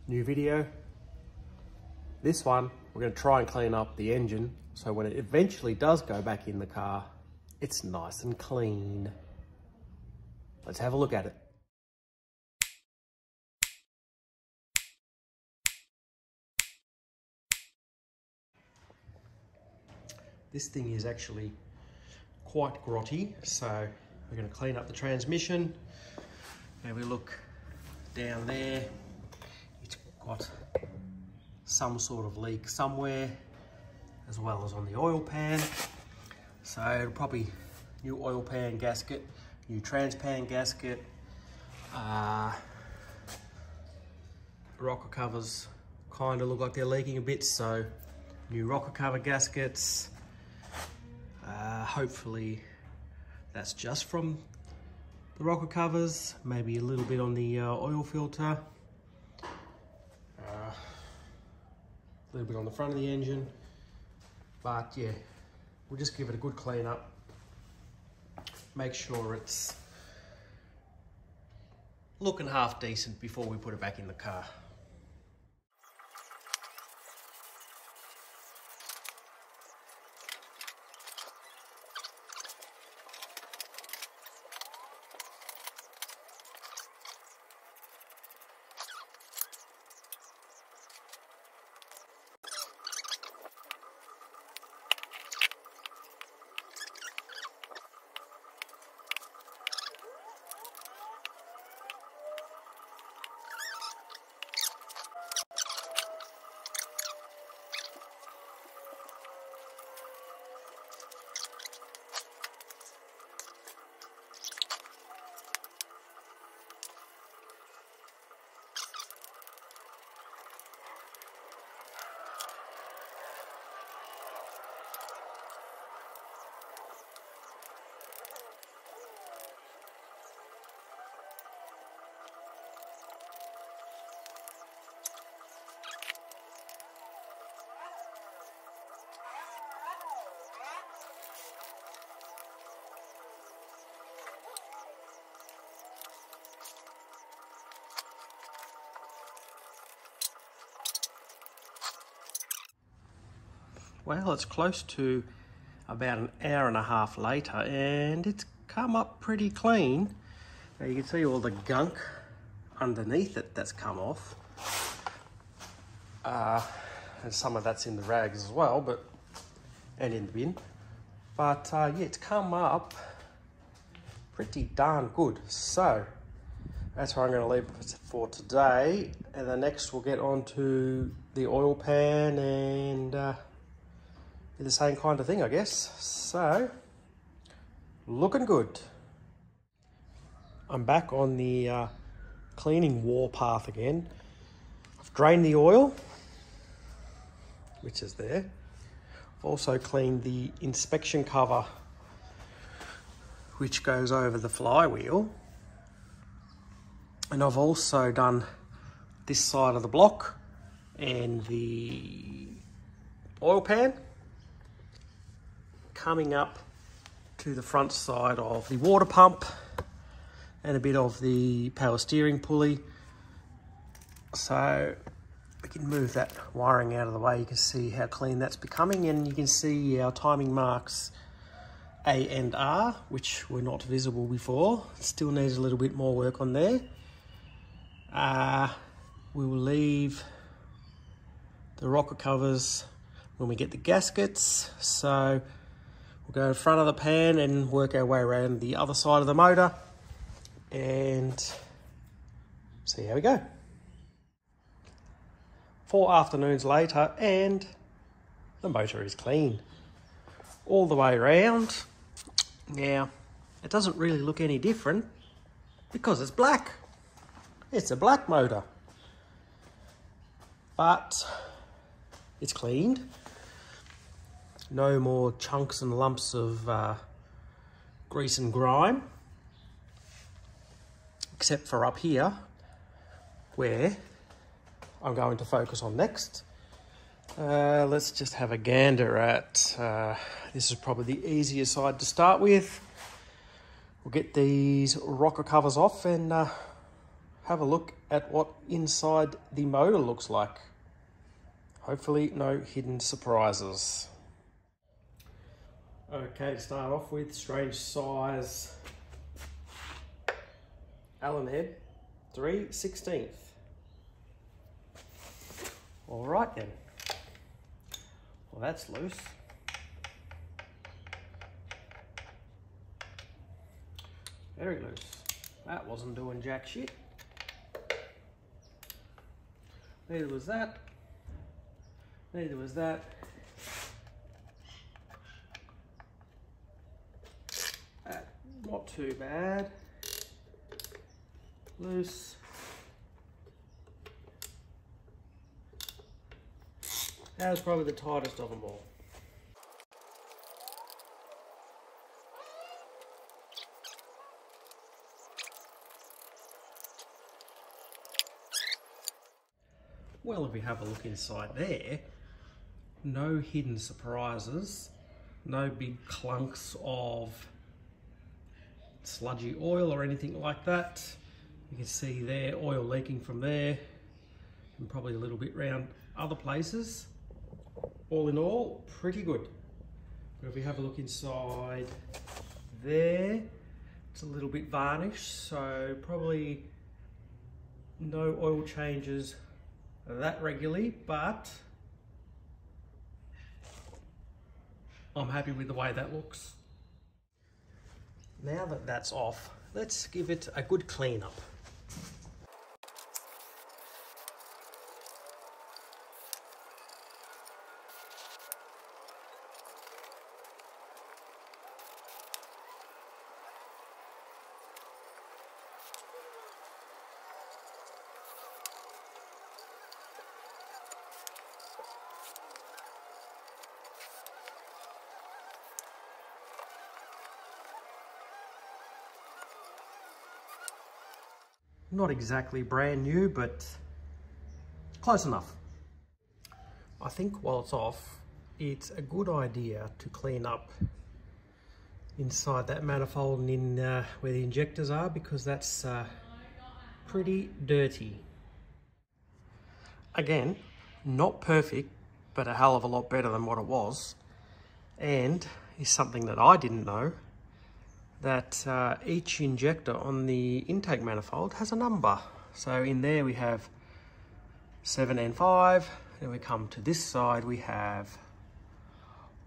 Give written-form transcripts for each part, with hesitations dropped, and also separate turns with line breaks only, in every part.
New video. This one, we're going to try and clean up the engine so when it eventually does go back in the car, it's nice and clean. Let's have a look at it. This thing is actually quite grotty, so we're going to clean up the transmission. And we look down there, it's got some sort of leak somewhere, as well as on the oil pan. So it'll probably new oil pan gasket, new transpan gasket, rocker covers kind of look like they're leaking a bit, so new rocker cover gaskets. Hopefully that's just from the rocker covers, maybe a little bit on the oil filter, a little bit on the front of the engine, but yeah, we'll just give it a good clean up, make sure it's looking half decent before we put it back in the car. Well, it's close to about an hour and a half later and it's come up pretty clean. Now you can see all the gunk underneath it that's come off. And some of that's in the rags as well, and in the bin. But yeah, it's come up pretty darn good. So that's where I'm going to leave it for today. And then next we'll get on to the oil pan and the same kind of thing, I guess. So, looking good. I'm back on the cleaning warpath again. I've drained the oil, which is there. I've also cleaned the inspection cover, which goes over the flywheel. And I've also done this side of the block and the oil pan, coming up to the front side of the water pump and a bit of the power steering pulley. So we can move that wiring out of the way. You can see how clean that's becoming, and you can see our timing marks A and R, which were not visible before. Still needs a little bit more work on there. We will leave the rocker covers when we get the gaskets. So we'll go in front of the pan and work our way around the other side of the motor and see how we go. 4 afternoons later and the motor is clean all the way around. Now, it doesn't really look any different because it's black. It's a black motor, but it's cleaned. No more chunks and lumps of grease and grime, except for up here, where I'm going to focus on next. Let's just have a gander at, this is probably the easier side to start with. We'll get these rocker covers off and have a look at what inside the motor looks like. Hopefully no hidden surprises. Okay, to start off with, strange size Allen head, 3/16. All right then. Well, that's loose. Very loose. That wasn't doing jack shit. Neither was that. Neither was that. Not too bad. Loose. That was probably the tightest of them all. Well, if we have a look inside there, no hidden surprises, no big clunks of sludgy oil or anything like that. You can see there, oil leaking from there, and probably a little bit around other places. All in all, pretty good. But if we have a look inside there, it's a little bit varnished, so probably no oil changes that regularly, but I'm happy with the way that looks. Now that that's off, let's give it a good clean up. Not exactly brand new, but close enough. I think while it's off, it's a good idea to clean up inside that manifold and in where the injectors are, because that's pretty dirty. Again, not perfect, but a hell of a lot better than what it was. And is something that I didn't know, that each injector on the intake manifold has a number. So in there we have 7 and 5, then we come to this side, we have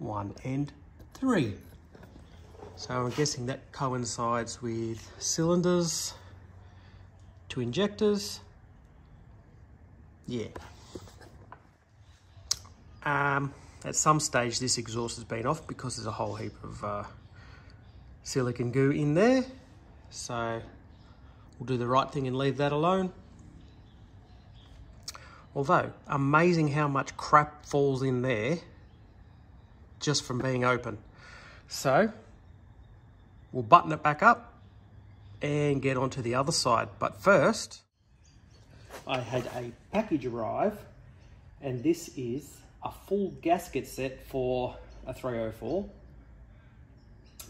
1 and 3. So I'm guessing that coincides with cylinders to injectors. Yeah. At some stage this exhaust has been off because there's a whole heap of silicone goo in there, so we'll do the right thing and leave that alone. Although, amazing how much crap falls in there just from being open. So we'll button it back up and get onto the other side. But first, I had a package arrive, and this is a full gasket set for a 304.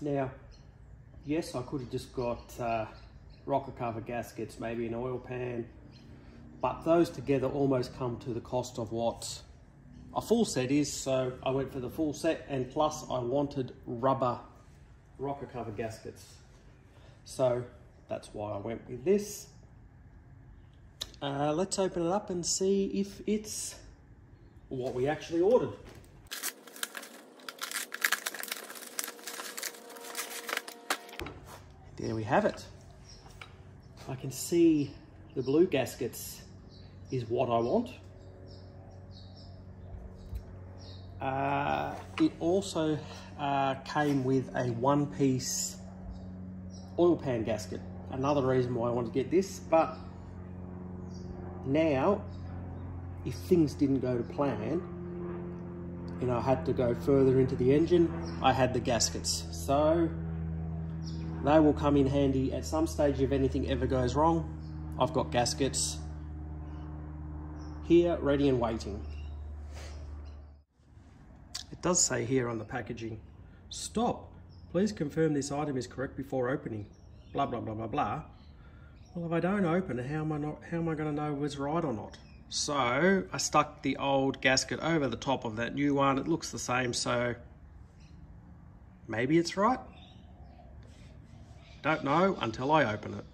Now, yes, I could have just got rocker cover gaskets, maybe an oil pan, but those together almost come to the cost of what a full set is, so I went for the full set, and plus I wanted rubber rocker cover gaskets. So that's why I went with this. Let's open it up and see if it's what we actually ordered. There we have it. I can see the blue gaskets is what I want. It also came with a one-piece oil pan gasket. Another reason why I want to get this, but now if things didn't go to plan and I had to go further into the engine, I had the gaskets. So they will come in handy at some stage if anything ever goes wrong. I've got gaskets here, ready and waiting. It does say here on the packaging, stop, please confirm this item is correct before opening, blah, blah, blah, blah, blah. Well, if I don't open it, how am I going to know if it's right or not? So I stuck the old gasket over the top of that new one. It looks the same, so maybe it's right. Don't know until I open it.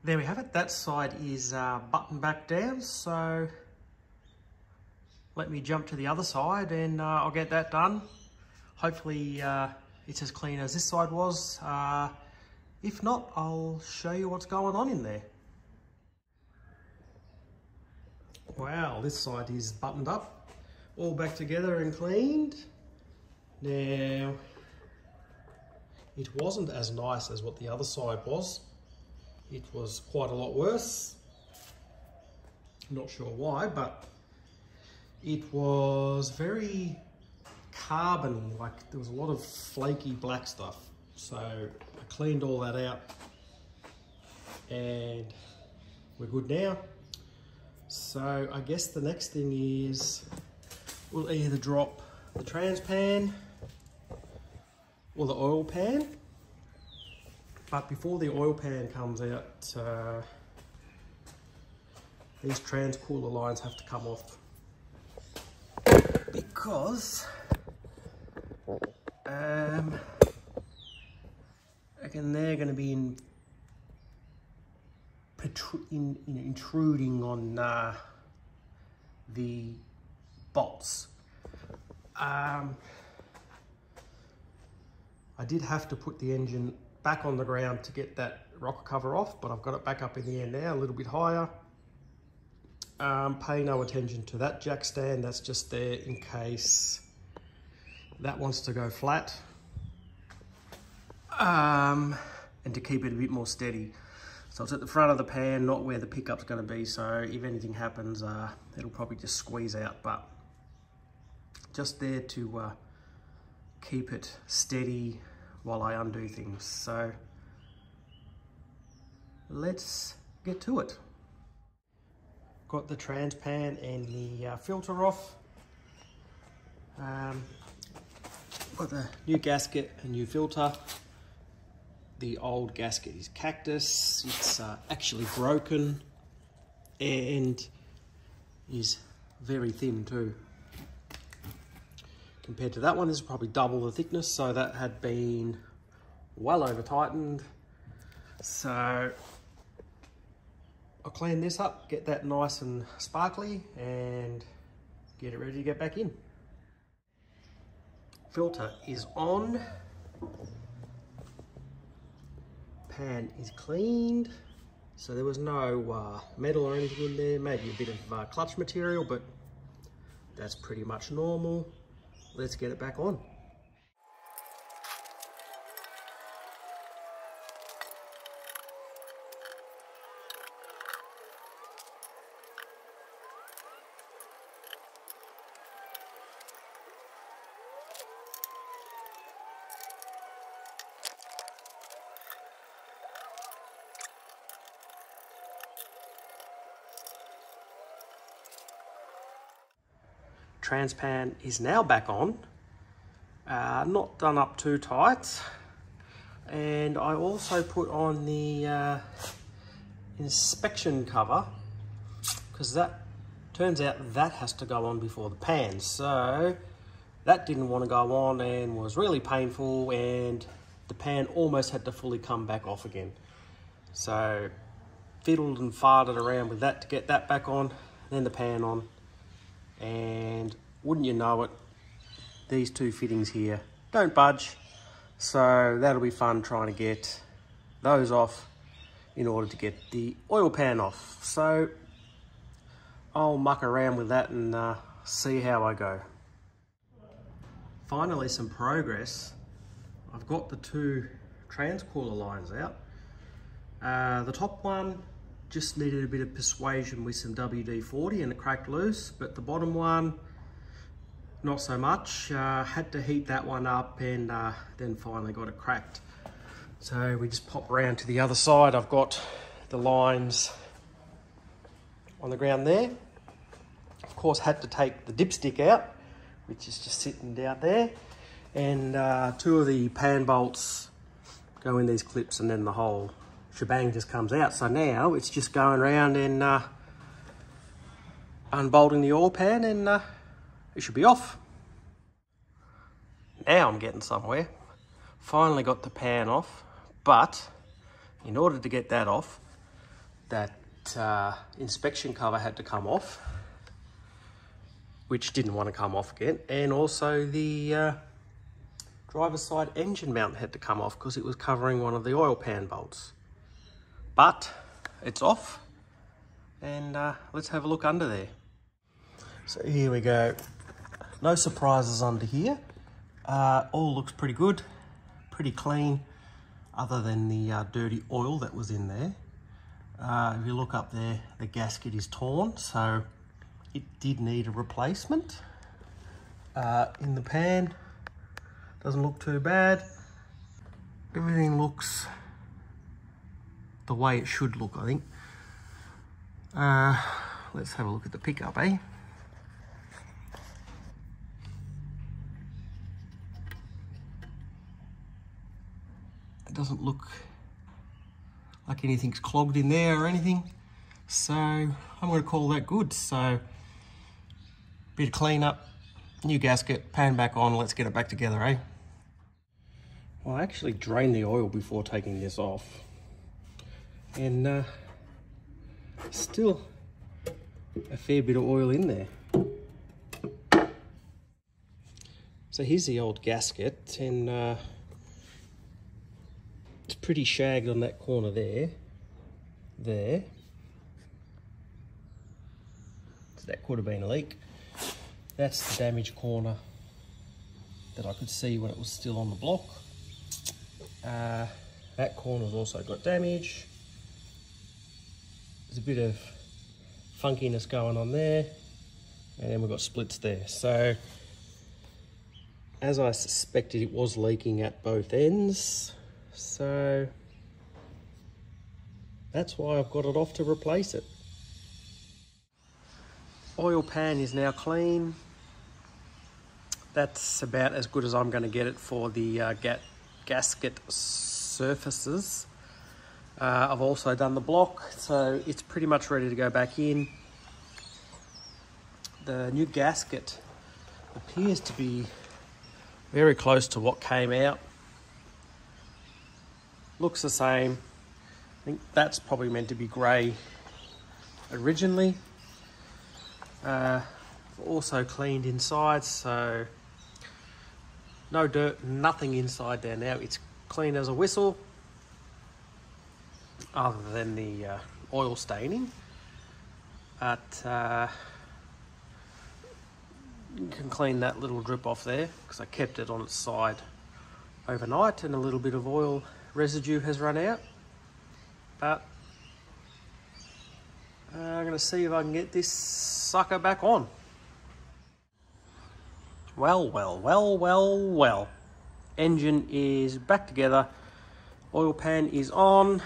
There we have it. That side is buttoned back down, so let me jump to the other side and I'll get that done. Hopefully it's as clean as this side was. If not, I'll show you what's going on in there. Wow, this side is buttoned up, all back together and cleaned. Now, it wasn't as nice as what the other side was. It was quite a lot worse. Not sure why, but it was very carbony, like there was a lot of flaky black stuff. So I cleaned all that out and we're good now. So I guess the next thing is we'll either drop the trans pan or the oil pan. But before the oil pan comes out, these trans cooler lines have to come off because I reckon they're going to be intruding on the bolts. I did have to put the engine back on the ground to get that rocker cover off, but I've got it back up in the air now, a little bit higher. Pay no attention to that jack stand, that's just there in case that wants to go flat. And to keep it a bit more steady. So it's at the front of the pan, not where the pickup's going to be, so if anything happens, it'll probably just squeeze out, but just there to keep it steady while I undo things. So let's get to it. Got the trans pan and the filter off. Got the new gasket and new filter. The old gasket is cactus. It's actually broken and is very thin too. Compared to that one, this is probably double the thickness, so that had been well over tightened. So I'll clean this up, get that nice and sparkly, and get it ready to get back in. Filter is on. Pan is cleaned. So there was no metal or anything in there, maybe a bit of clutch material, but that's pretty much normal. Let's get it back on. Trans pan is now back on, not done up too tight, and I also put on the inspection cover because that turns out that has to go on before the pan, so that didn't want to go on and was really painful, and the pan almost had to fully come back off again. So fiddled and farted around with that to get that back on, then the pan on. And wouldn't you know it, these two fittings here don't budge. So that'll be fun trying to get those off in order to get the oil pan off. So I'll muck around with that and see how I go. Finally, some progress. I've got the two transcooler lines out. The top one just needed a bit of persuasion with some WD-40 and it cracked loose, but the bottom one, not so much. Had to heat that one up and then finally got it cracked. So we just pop around to the other side. I've got the lines on the ground there. Of course, had to take the dipstick out, which is just sitting out there. And two of the pan bolts go in these clips and then the whole shebang just comes out. So now it's just going around and unbolting the oil pan and it should be off. Now I'm getting somewhere. Finally got the pan off, but in order to get that off, that inspection cover had to come off, which didn't want to come off again, and also the driver's side engine mount had to come off because it was covering one of the oil pan bolts. But it's off, and let's have a look under there. So here we go. No surprises under here. All looks pretty good, pretty clean, other than the dirty oil that was in there. If you look up there, the gasket is torn, so it did need a replacement. In the pan, doesn't look too bad. Everything looks the way it should look, I think. Let's have a look at the pickup, eh? It doesn't look like anything's clogged in there or anything, so I'm going to call that good. So bit of cleanup, new gasket, pan back on, let's get it back together, eh? Well, I actually drained the oil before taking this off, and still a fair bit of oil in there. So here's the old gasket, and it's pretty shagged on that corner there. So that could have been a leak. That's the damaged corner that I could see when it was still on the block. That corner's also got damage. There's a bit of funkiness going on there, and then we've got splits there. So as I suspected, it was leaking at both ends. So that's why I've got it off to replace it. Oil pan is now clean. That's about as good as I'm going to get it for the gasket surfaces. I've also done the block, so it's pretty much ready to go back in. The new gasket appears to be very close to what came out. Looks the same. I think that's probably meant to be grey originally. Also cleaned inside, so no dirt, nothing inside there now. It's clean as a whistle, other than the oil staining. But you can clean that little drip off there because I kept it on its side overnight and a little bit of oil residue has run out. But I'm going to see if I can get this sucker back on. Well. Engine is back together. Oil pan is on.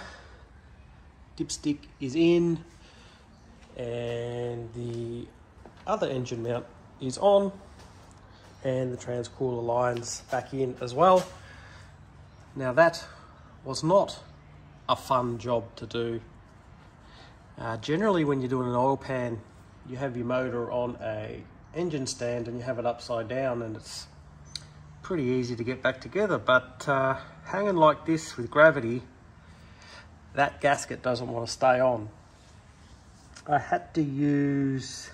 Dipstick is in. And the other engine mount is on. And the transcooler line's back in as well. Now that was not a fun job to do. Generally when you're doing an oil pan, you have your motor on a engine stand and you have it upside down, and it's pretty easy to get back together. But hanging like this with gravity, that gasket doesn't want to stay on. I had to use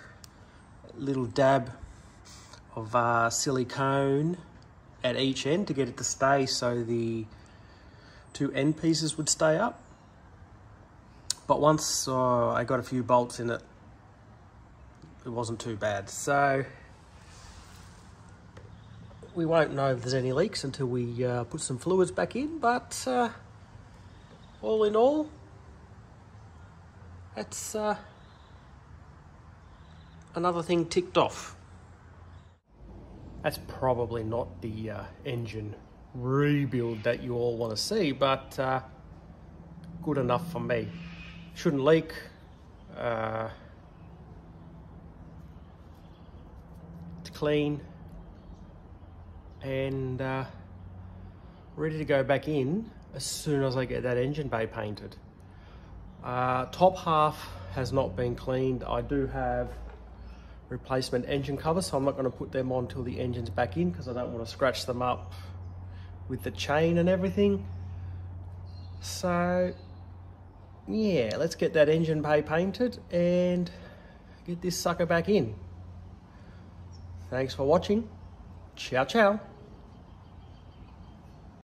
a little dab of silicone at each end to get it to stay, so the two end pieces would stay up. But once I got a few bolts in it, it wasn't too bad. So we won't know if there's any leaks until we put some fluids back in, but all in all, that's another thing ticked off. That's probably not the engine rebuild that you all want to see, but good enough for me. Shouldn't leak. It's clean and ready to go back in as soon as I get that engine bay painted. Top half has not been cleaned. I do have replacement engine covers, so I'm not going to put them on till the engine's back in because I don't want to scratch them up with the chain and everything. So yeah, let's get that engine bay painted and get this sucker back in. Thanks for watching. Ciao, ciao.